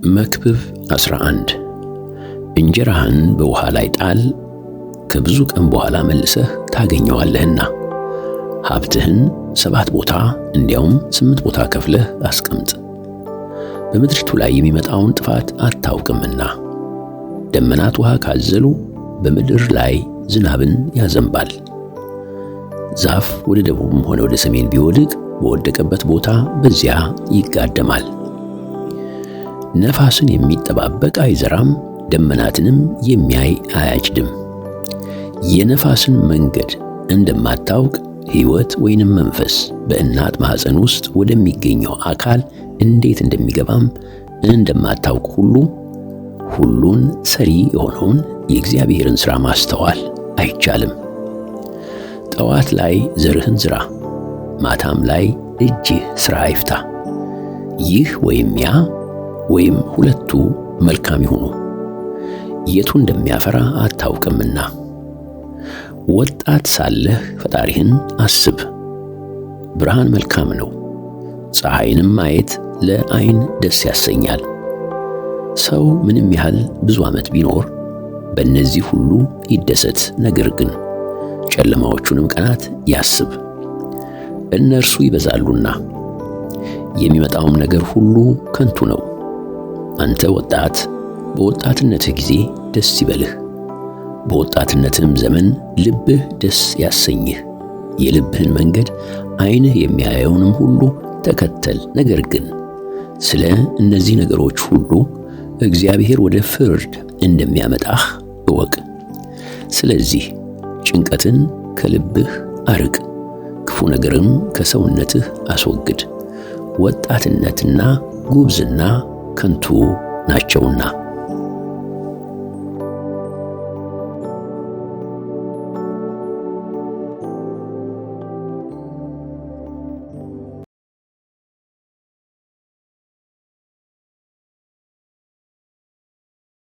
መክብብ 11 እንጀራህን በውሃ ላይ ጣል፣ ከብዙ ቀን በኋላ መልሰህ ታገኘዋለህና። ሀብትህን 7 ቦታ እንዲያውም 8 ቦታ ከፍለህ አስቀምጥ። በምድሪቱ ላይ የሚመጣውን ጥፋት አታውቅምና። ደመናት ውሃ ካዘሉ በምድር ላይ ዝናብን ያዘንባል። ዛፍ ወደ ደቡብም ሆነ ወደ ሰሜን ቢወድቅ በወደቀበት ቦታ በዚያ ይጋደማል። ነፋስን የሚጠባበቅ አይዘራም፣ ደመናትንም የሚያይ አያጭድም። የነፋስን መንገድ እንደማታውቅ ሕይወት ወይንም መንፈስ በእናት ማኅፀን ውስጥ ወደሚገኘው አካል እንዴት እንደሚገባም እንደማታውቅ ሁሉ ሁሉን ሰሪ የሆነውን የእግዚአብሔርን ሥራ ማስተዋል አይቻልም። ጠዋት ላይ ዘርህን ዝራ፣ ማታም ላይ እጅህ ሥራ አይፍታ። ይህ ወይም ያ ወይም ሁለቱ መልካም ይሁኑ፣ የቱ እንደሚያፈራ አታውቅምና። ወጣት ሳለህ ፈጣሪህን አስብ። ብርሃን መልካም ነው፣ ፀሐይንም ማየት ለዓይን ደስ ያሰኛል። ሰው ምንም ያህል ብዙ ዓመት ቢኖር በእነዚህ ሁሉ ይደሰት፣ ነገር ግን ጨለማዎቹንም ቀናት ያስብ፣ እነርሱ ይበዛሉና። የሚመጣውም ነገር ሁሉ ከንቱ ነው። አንተ ወጣት፣ በወጣትነትህ ጊዜ ደስ ይበልህ፣ በወጣትነትህም ዘመን ልብህ ደስ ያሰኝህ። የልብህን መንገድ ዓይንህ የሚያየውንም ሁሉ ተከተል። ነገር ግን ስለ እነዚህ ነገሮች ሁሉ እግዚአብሔር ወደ ፍርድ እንደሚያመጣህ እወቅ። ስለዚህ ጭንቀትን ከልብህ አርቅ፣ ክፉ ነገርም ከሰውነትህ አስወግድ። ወጣትነትና ጉብዝና ከንቱ ናቸውና።